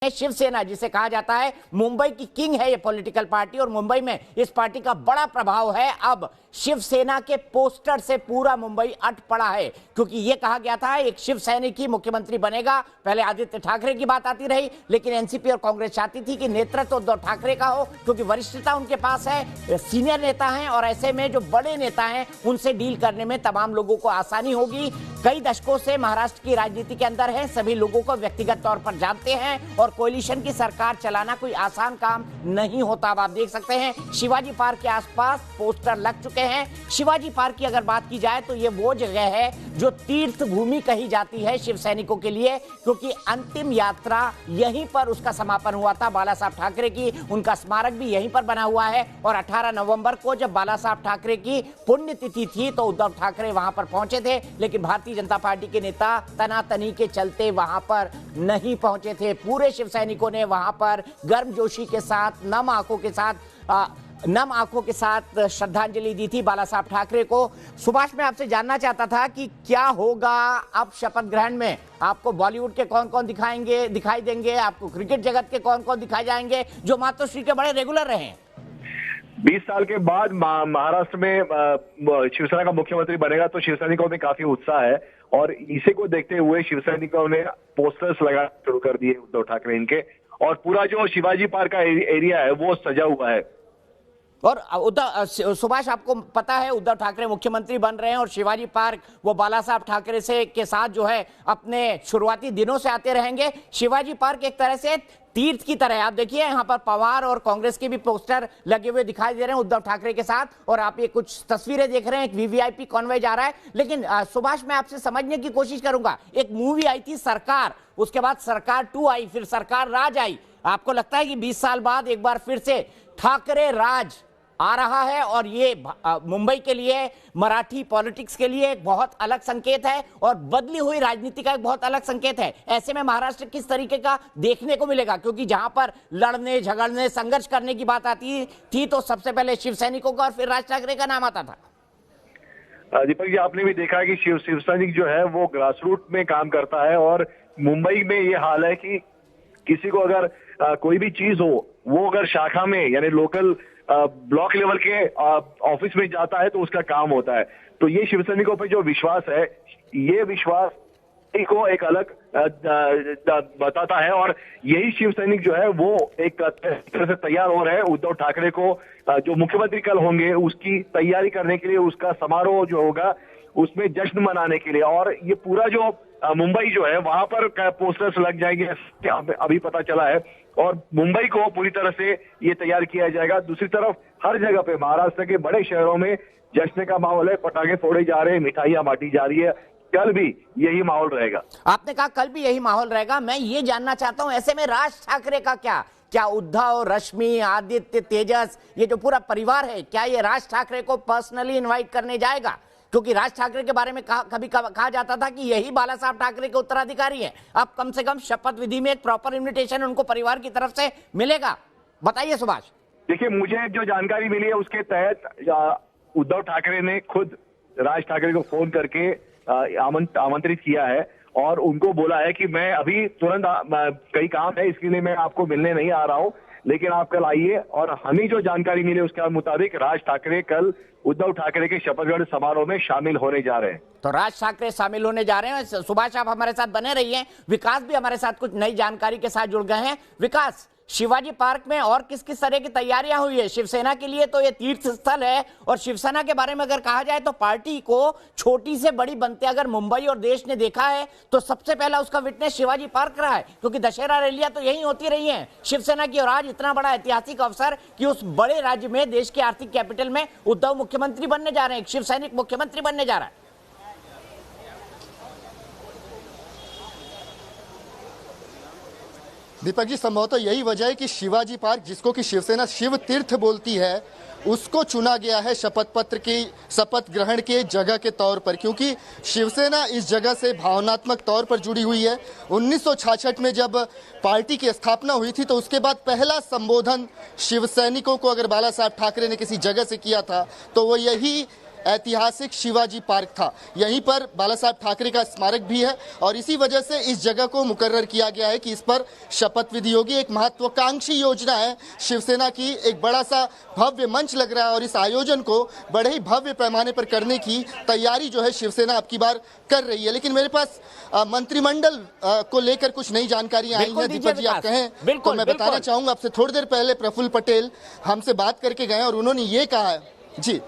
शिवसेना जिसे कहा जाता है मुंबई की किंग है ये पॉलिटिकल पार्टी, और मुंबई में इस पार्टी का बड़ा प्रभाव है। अब शिवसेना के पोस्टर से पूरा मुंबई अट पड़ा है, क्योंकि ये कहा गया था एक शिव सैनिक ही मुख्यमंत्री बनेगा। पहले आदित्य ठाकरे की बात आती रही, लेकिन एनसीपी और कांग्रेस चाहती थी कि नेतृत्व उद्धव ठाकरे का हो, क्योंकि वरिष्ठता उनके पास है, सीनियर नेता हैं, और ऐसे में जो बड़े नेता हैं उनसे डील करने में तमाम लोगों को आसानी होगी। कई दशकों से महाराष्ट्र की राजनीति के अंदर है, सभी लोगों को व्यक्तिगत तौर पर जानते हैं, और कोalition की सरकार चलाना कोई आसान काम नहीं होता। अब आप देख सकते हैं शिवाजी पार्क के आसपास पोस्टर लग चुके हैं। शिवाजी पार्क की अगर बात की जाए तो ये वो जगह है जो तीर्थ भूमि कही जाती है शिव सैनिकों के लिए, क्योंकि अंतिम यात्रा यहीं पर उसका समापन हुआ था बाला साहब ठाकरे की। उनका स्मारक भी यहीं पर बना हुआ है, और 18 नवंबर को जब बाला साहब ठाकरे की पुण्यतिथि थी तो उद्धव ठाकरे वहां पर पहुंचे थे, लेकिन भारतीय जनता पार्टी के नेता तनातनी के चलते वहां पर नहीं पहुंचे थे। पूरे शिव सैनिकों ने वहां पर गर्मजोशी के साथ, नम आंखों के साथ श्रद्धांजलि दी थी बाला साहब ठाकरे को। सुभाष, मैं आपसे जानना चाहता था कि क्या होगा अब शपथ ग्रहण में? आपको बॉलीवुड के कौन कौन दिखाई देंगे, आपको क्रिकेट जगत के कौन कौन दिखाए जाएंगे जो मातोश्री के बड़े रेगुलर रहे हैं? 20 साल के बाद महाराष्ट्र में शिवसेना का मुख्यमंत्री बनेगा तो शिव सैनिकों में काफी उत्साह है, और इसी को देखते हुए शिव सैनिकों ने पोस्टर्स लगाना शुरू कर दिए उद्धव ठाकरे इनके, और पूरा जो शिवाजी पार्क का एरिया है वो सजा हुआ है। और सुभाष, आपको पता है उद्धव ठाकरे मुख्यमंत्री बन रहे हैं, और शिवाजी पार्क वो बाला साहब ठाकरे से के साथ जो है अपने शुरुआती दिनों से आते रहेंगे। शिवाजी पार्क एक तरह से तीर्थ की तरह है। आप देखिए यहाँ पर पवार और कांग्रेस के भी पोस्टर लगे हुए दिखाई दे रहे हैं उद्धव ठाकरे के साथ, और आप ये कुछ तस्वीरें देख रहे हैं, एक वीवीआईपी कॉन्वॉय जा रहा है। लेकिन सुभाष, मैं आपसे समझने की कोशिश करूंगा, एक मूवी आई थी सरकार, उसके बाद सरकार 2 आई, फिर सरकार राज आई। आपको लगता है कि 20 साल बाद एक बार फिर से ठाकरे राज आ रहा है, और ये मुंबई के लिए, मराठी पॉलिटिक्स के लिए एक बहुत अलग संकेत है, और बदली हुई राजनीति का एक बहुत अलग संकेत है? ऐसे में महाराष्ट्र किस तरीके का देखने को मिलेगा? क्योंकि जहां पर लड़ने झगड़ने संघर्ष करने की बात आती थी तो सबसे पहले शिव सैनिकों का और फिर राज ठाकरे का नाम आता था। दीपक जी, आपने भी देखा है कि शिव सैनिक जो है वो ग्रास रूट में काम करता है, और मुंबई में ये हाल है कि किसी को अगर कोई भी चीज हो, वो अगर शाखा में यानी लोकल ब्लॉक लेवल के ऑफिस में जाता है तो उसका काम होता है। तो ये शिव सैनिकों पे जो विश्वास है, ये विश्वास को एक अलग बताता है, और यही शिव सैनिक जो है वो एक तरह से तैयार हो रहे हैं उद्धव ठाकरे को जो मुख्यमंत्री कल होंगे उसकी तैयारी करने के लिए, उसका समारोह जो होगा उसमें जश्न मनाने के लिए। और ये पूरा जो मुंबई जो है वहां पर पोस्टर्स लग जाएंगे, अभी पता चला है, और मुंबई को पूरी तरह से ये तैयार किया जाएगा। दूसरी तरफ हर जगह पे महाराष्ट्र के बड़े शहरों में जश्न का माहौल है, पटाखे फोड़े जा रहे हैं, मिठाइयां बांटी जा रही है। कल भी यही माहौल रहेगा। आपने कहा कल भी यही माहौल रहेगा। मैं ये जानना चाहता हूं ऐसे में राज ठाकरे का क्या उद्धव, रश्मि, आदित्य, तेजस, ये जो पूरा परिवार है, क्या ये राज ठाकरे को पर्सनली इन्वाइट करने जाएगा? क्योंकि राज ठाकरे के बारे में कभी कहा जाता था कि यही बाला साहब ठाकरे के उत्तराधिकारी हैं। अब कम से कम शपथ विधि में एक प्रॉपर इन्विटेशन उनको परिवार की तरफ से मिलेगा। बताइए सुभाष। देखिए, मुझे जो जानकारी मिली है उसके तहत उद्धव ठाकरे ने खुद राज ठाकरे को फोन करके आमंत्रित किया है, और उनको बोला है कि मैं अभी तुरंत कई काम है, इसके लिए मैं आपको मिलने नहीं आ रहा हूं, लेकिन आप कल आइए। और हमें जो जानकारी मिली उसके मुताबिक राज ठाकरे कल उद्धव ठाकरे के शपथ ग्रहण समारोह में शामिल होने जा रहे हैं। तो राज ठाकरे शामिल होने जा रहे हैं। सुभाष, आप हमारे साथ बने रहिए। विकास भी हमारे साथ कुछ नई जानकारी के साथ जुड़ गए हैं। विकास, शिवाजी पार्क में और किस किस तरह की तैयारियां हुई है? शिवसेना के लिए तो ये तीर्थ स्थल है, और शिवसेना के बारे में अगर कहा जाए तो पार्टी को छोटी से बड़ी बनते अगर मुंबई और देश ने देखा है तो सबसे पहला उसका विटनेस शिवाजी पार्क रहा है, क्योंकि दशहरा रैलियां तो यहीं होती रही हैं शिवसेना की। और आज इतना बड़ा ऐतिहासिक अवसर कि उस बड़े राज्य में, देश के आर्थिक कैपिटल में उद्धव मुख्यमंत्री बनने जा रहे हैं, एक शिव सैनिक मुख्यमंत्री बनने जा रहा है। दीपक जी, संभवतः यही वजह है कि शिवाजी पार्क, जिसको कि शिवसेना शिव तीर्थ बोलती है, उसको चुना गया है शपथ ग्रहण के जगह के तौर पर, क्योंकि शिवसेना इस जगह से भावनात्मक तौर पर जुड़ी हुई है। 1966 में जब पार्टी की स्थापना हुई थी तो उसके बाद पहला संबोधन शिव सैनिकों को अगर बाला साहब ठाकरे ने किसी जगह से किया था तो वो यही ऐतिहासिक शिवाजी पार्क था। यहीं पर बाला साहब ठाकरे का स्मारक भी है और इसी वजह से इस जगह को मुकर्रर किया गया है कि इस पर शपथ विधि होगी। एक महत्वाकांक्षी योजना है शिवसेना की, एक बड़ा सा भव्य मंच लग रहा है और इस आयोजन को बड़े ही भव्य पैमाने पर करने की तैयारी जो है शिवसेना अब की बार कर रही है। लेकिन मेरे पास मंत्रिमंडल को लेकर कुछ नई जानकारियां आई हैं। दीपक जी आप कहें तो मैं बताना चाहूंगा, आपसे थोड़ी देर पहले प्रफुल्ल पटेल हमसे बात करके गए और उन्होंने ये कहा है जी,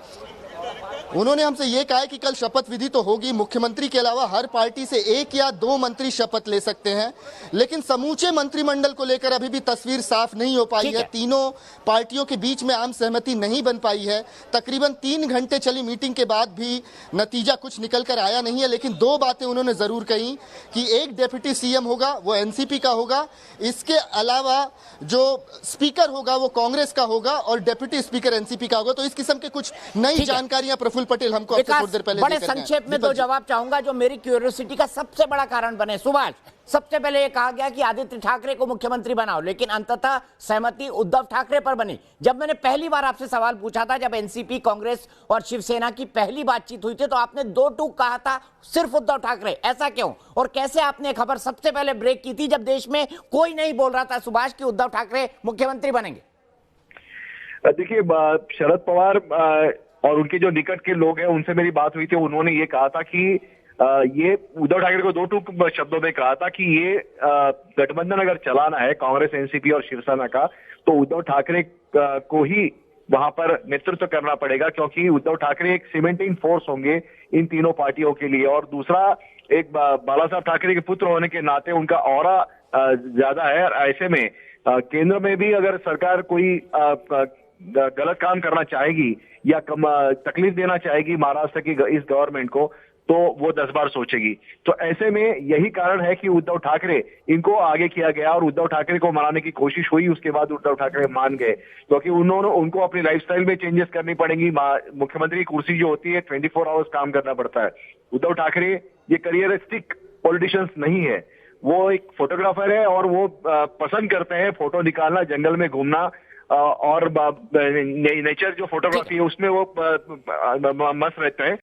उन्होंने हमसे ये कहा है कि कल शपथ विधि तो होगी, मुख्यमंत्री के अलावा हर पार्टी से 1 या 2 मंत्री शपथ ले सकते हैं, लेकिन समूचे मंत्रिमंडल को लेकर अभी भी तस्वीर साफ नहीं हो पाई है। तीनों पार्टियों के बीच में आम सहमति नहीं बन पाई है। तकरीबन 3 घंटे चली मीटिंग के बाद भी नतीजा कुछ निकल कर आया नहीं है। लेकिन 2 बातें उन्होंने जरूर कही कि एक डिप्टी सीएम होगा वो एनसीपी का होगा, इसके अलावा जो स्पीकर होगा वो कांग्रेस का होगा और डिप्टी स्पीकर एनसीपी का होगा। तो इस किस्म के कुछ नई जानकारियां प्रफुल्ल पटेल हमको आपसे थोड़ी देर पहले बड़े संक्षेप में 2 जवाब चाहूंगा जो मेरी क्यूरियोसिटी का सबसे बड़ा कारण बने। सुभाष, सबसे पहले ये कहा गया कि आदित्य ठाकरे को मुख्यमंत्री बनाओ, लेकिन अंततः सहमति उद्धव ठाकरे पर बनी। जब मैंने पहली बार आपसे सवाल पूछा था, जब एनसीपी, कांग्रेस और शिवसेना की पहली बातचीत हुई थी, तो आपने 2 टूक कहा था सिर्फ उद्धव ठाकरे। ऐसा क्यों और कैसे आपने खबर सबसे पहले ब्रेक की थी जब देश में कोई नहीं बोल रहा था सुभाष कि उद्धव ठाकरे मुख्यमंत्री बनेंगे? देखिए, शरद पवार और उनके जो निकट के लोग हैं उनसे मेरी बात हुई थी। उन्होंने ये कहा था कि ये उद्धव ठाकरे को 2 टूक शब्दों में कहा था कि ये गठबंधन अगर चलाना है कांग्रेस, एनसीपी और शिवसेना का, तो उद्धव ठाकरे को ही वहां पर नेतृत्व करना पड़ेगा, क्योंकि उद्धव ठाकरे एक सीमेंटिंग फोर्स होंगे इन तीनों पार्टियों के लिए। और दूसरा, एक बाला साहब ठाकरे के पुत्र होने के नाते उनका ऑरा ज्यादा है। ऐसे में केंद्र में भी अगर सरकार कोई गलत काम करना चाहेगी या तकलीफ देना चाहेगी महाराष्ट्र की इस गवर्नमेंट को, तो वो 10 बार सोचेगी। तो ऐसे में यही कारण है कि उद्धव ठाकरे इनको आगे किया गया और उद्धव ठाकरे को मनाने की कोशिश हुई। उसके बाद उद्धव ठाकरे मान गए, क्योंकि उनको अपनी लाइफस्टाइल में चेंजेस करनी पड़ेंगी। मुख्यमंत्री की कुर्सी जो होती है 24 आवर्स काम करना पड़ता है। उद्धव ठाकरे ये करियरिस्टिक पॉलिटिशियंस नहीं है, वो एक फोटोग्राफर है और वो पसंद करते हैं फोटो निकालना, जंगल में घूमना और नेचर जो फोटोग्राफी है उसमें वो मस्त रहते हैं।